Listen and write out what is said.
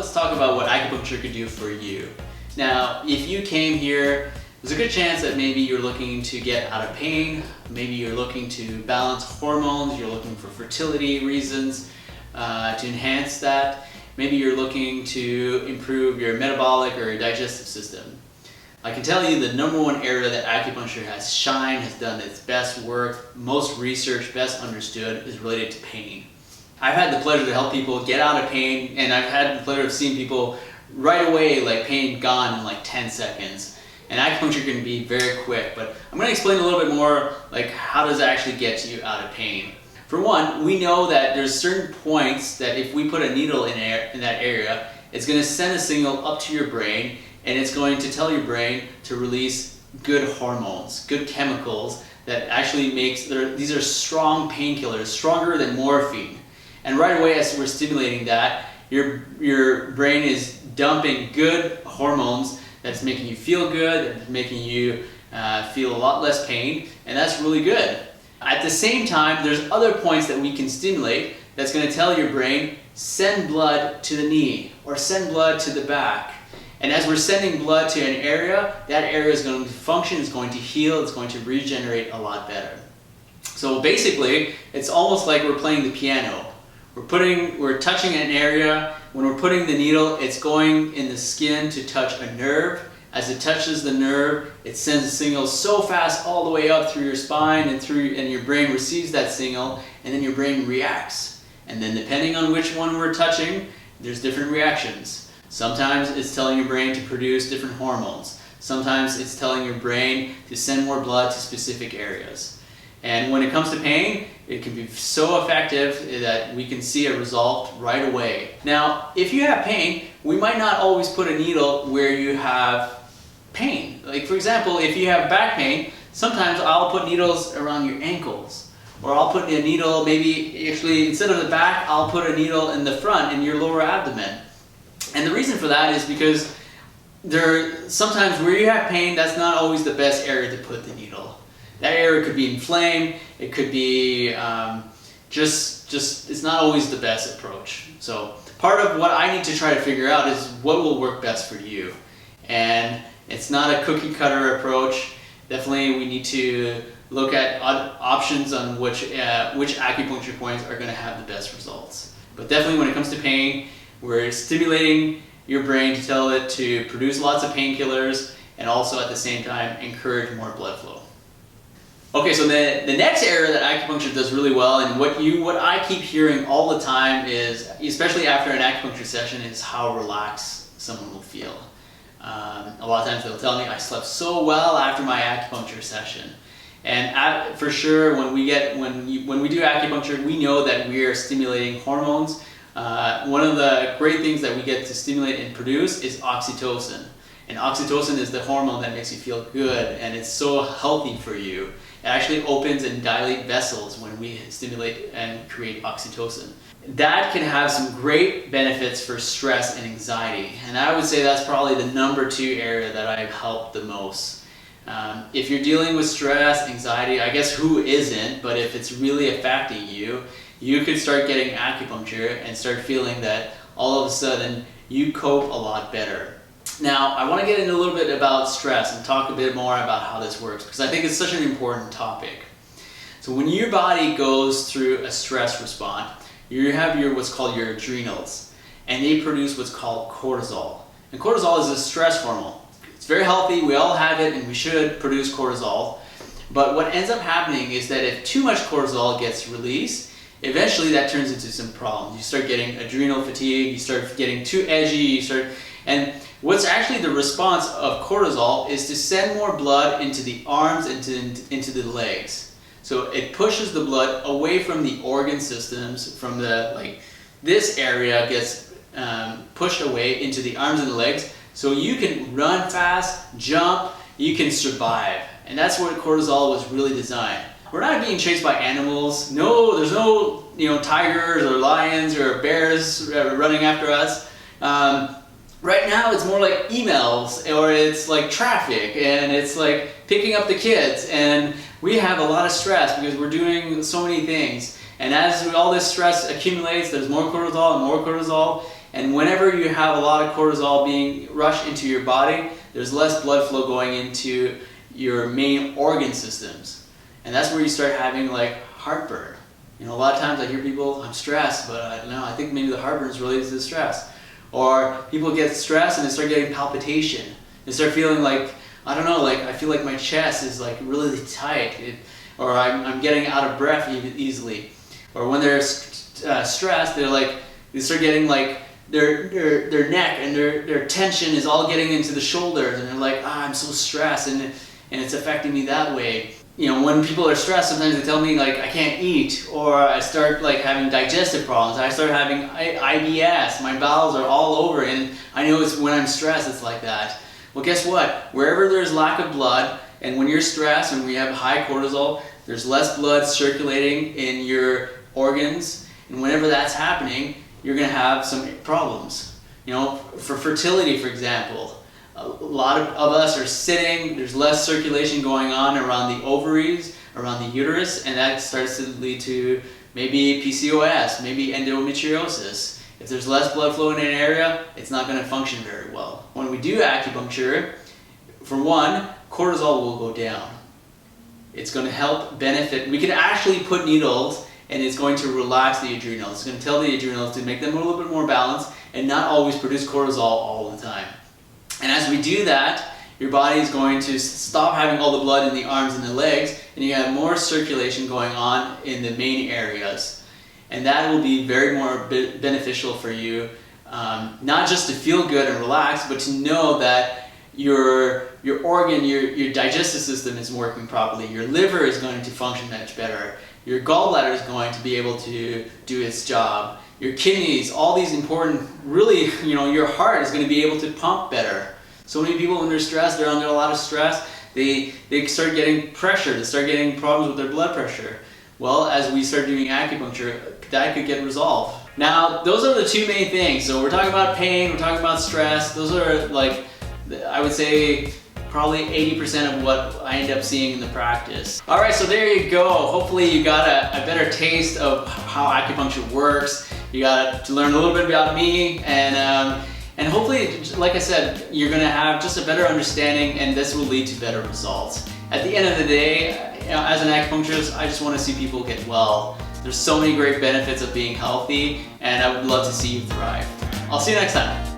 let's talk about what acupuncture could do for you. Now, if you came here, there's a good chance that maybe you're looking to get out of pain, maybe you're looking to balance hormones, you're looking for fertility reasons to enhance that, maybe you're looking to improve your metabolic or digestive system. I can tell you the number one area that acupuncture has shined, has done its best work, most research, best understood, is related to pain. I've had the pleasure to help people get out of pain, and I've had the pleasure of seeing people right away, like pain gone in like 10 seconds. And acupuncture can be very quick, but I'm going to explain a little bit more like how does it actually get you out of pain. For one, we know that there's certain points that if we put a needle in that area, it's going to send a signal up to your brain, and it's going to tell your brain to release good hormones, good chemicals that actually these are strong painkillers, stronger than morphine. And right away as we're stimulating that, your brain is dumping good hormones that's making you feel good, that's making you feel a lot less pain, and that's really good. At the same time, there's other points that we can stimulate that's going to tell your brain, send blood to the knee or send blood to the back. And as we're sending blood to an area, that area is going to function, it's going to heal, it's going to regenerate a lot better. So basically, it's almost like we're playing the piano. We're touching an area. When we're putting the needle, it's going in the skin to touch a nerve. As it touches the nerve, it sends a signal so fast all the way up through your spine and your brain receives that signal, and then your brain reacts. And then depending on which one we're touching, there's different reactions. Sometimes it's telling your brain to produce different hormones. Sometimes it's telling your brain to send more blood to specific areas. And when it comes to pain, it can be so effective that we can see a result right away. Now, if you have pain, we might not always put a needle where you have pain. Like for example, if you have back pain, sometimes I'll put needles around your ankles. Or I'll put a needle, maybe actually instead of the back, I'll put a needle in the front, in your lower abdomen. And the reason for that is because sometimes where you have pain, that's not always the best area to put the needle. That area could be inflamed, it could be it's not always the best approach. So part of what I need to try to figure out is what will work best for you. And it's not a cookie cutter approach. Definitely we need to look at options on which acupuncture points are going to have the best results. But definitely when it comes to pain, we're stimulating your brain to tell it to produce lots of painkillers and also at the same time encourage more blood flow. Okay, so the next area that acupuncture does really well, and what I keep hearing all the time is, especially after an acupuncture session, is how relaxed someone will feel. A lot of times they'll tell me, I slept so well after my acupuncture session. And for sure, when we do acupuncture, we know that we are stimulating hormones. One of the great things that we get to stimulate and produce is oxytocin. And oxytocin is the hormone that makes you feel good, and it's so healthy for you. It actually opens and dilates vessels when we stimulate and create oxytocin. That can have some great benefits for stress and anxiety. And I would say that's probably the number 2 area that I've helped the most. If you're dealing with stress, anxiety, I guess who isn't, but if it's really affecting you, you could start getting acupuncture and start feeling that all of a sudden you cope a lot better. Now, I want to get into a little bit about stress and talk a bit more about how this works, because I think it's such an important topic. So when your body goes through a stress response, you have what's called your adrenals, and they produce what's called cortisol. And cortisol is a stress hormone. It's very healthy, we all have it, and we should produce cortisol. But what ends up happening is that if too much cortisol gets released, eventually that turns into some problems. You start getting adrenal fatigue, you start getting too edgy, and what's actually the response of cortisol is to send more blood into the arms and into the legs. So it pushes the blood away from the organ systems, from this area gets pushed away into the arms and the legs, so you can run fast, jump, you can survive. And that's what cortisol was really designed. We're not being chased by animals. No, there's no tigers or lions or bears running after us. Right now it's more like emails, or it's like traffic, and it's like picking up the kids, and we have a lot of stress because we're doing so many things. And as all this stress accumulates, there's more cortisol and more cortisol, And whenever you have a lot of cortisol being rushed into your body, there's less blood flow going into your main organ systems. And that's where you start having like heartburn. You know, a lot of times I hear people, I'm stressed, but I don't know, I think maybe the heartburn is related to the stress. Or people get stressed and they start getting palpitation. They start feeling like, I don't know, like I feel like my chest is like really tight, or I'm getting out of breath easily. Or when they're stressed, they start getting like their neck and their tension is all getting into the shoulders, and they're like, I'm so stressed, and it's affecting me that way. You know, when people are stressed, sometimes they tell me like I can't eat, or I start like having digestive problems. I start having IBS. My bowels are all over, and I know it's when I'm stressed it's like that. Well, guess what? Wherever there's lack of blood, and when you're stressed and we have high cortisol, there's less blood circulating in your organs, and whenever that's happening, you're going to have some problems. You know, for fertility, for example, a lot of us are sitting, there's less circulation going on around the ovaries, around the uterus, and that starts to lead to maybe PCOS, maybe endometriosis. If there's less blood flow in an area, it's not going to function very well. When we do acupuncture, for one, cortisol will go down. It's going to help benefit. We can actually put needles and it's going to relax the adrenals. It's going to tell the adrenals to make them a little bit more balanced and not always produce cortisol all the time. And as we do that, your body is going to stop having all the blood in the arms and the legs, and you have more circulation going on in the main areas. And that will be very more beneficial for you, not just to feel good and relax, but to know that your organ, your digestive system is working properly. Your liver is going to function much better. Your gallbladder is going to be able to do its job. Your kidneys, all these important, really, you know, your heart is going to be able to pump better. So many people when they're stressed, they're under a lot of stress, they start getting pressure, they start getting problems with their blood pressure. Well, as we start doing acupuncture, that could get resolved. Now, those are the two main things. So we're talking about pain, we're talking about stress. Those are like, I would say, probably 80% of what I end up seeing in the practice. All right, so there you go. Hopefully you got a better taste of how acupuncture works. You got to learn a little bit about me, and hopefully, like I said, you're gonna have just a better understanding, and this will lead to better results. At the end of the day, you know, as an acupuncturist, I just want to see people get well. There's so many great benefits of being healthy, and I would love to see you thrive. I'll see you next time.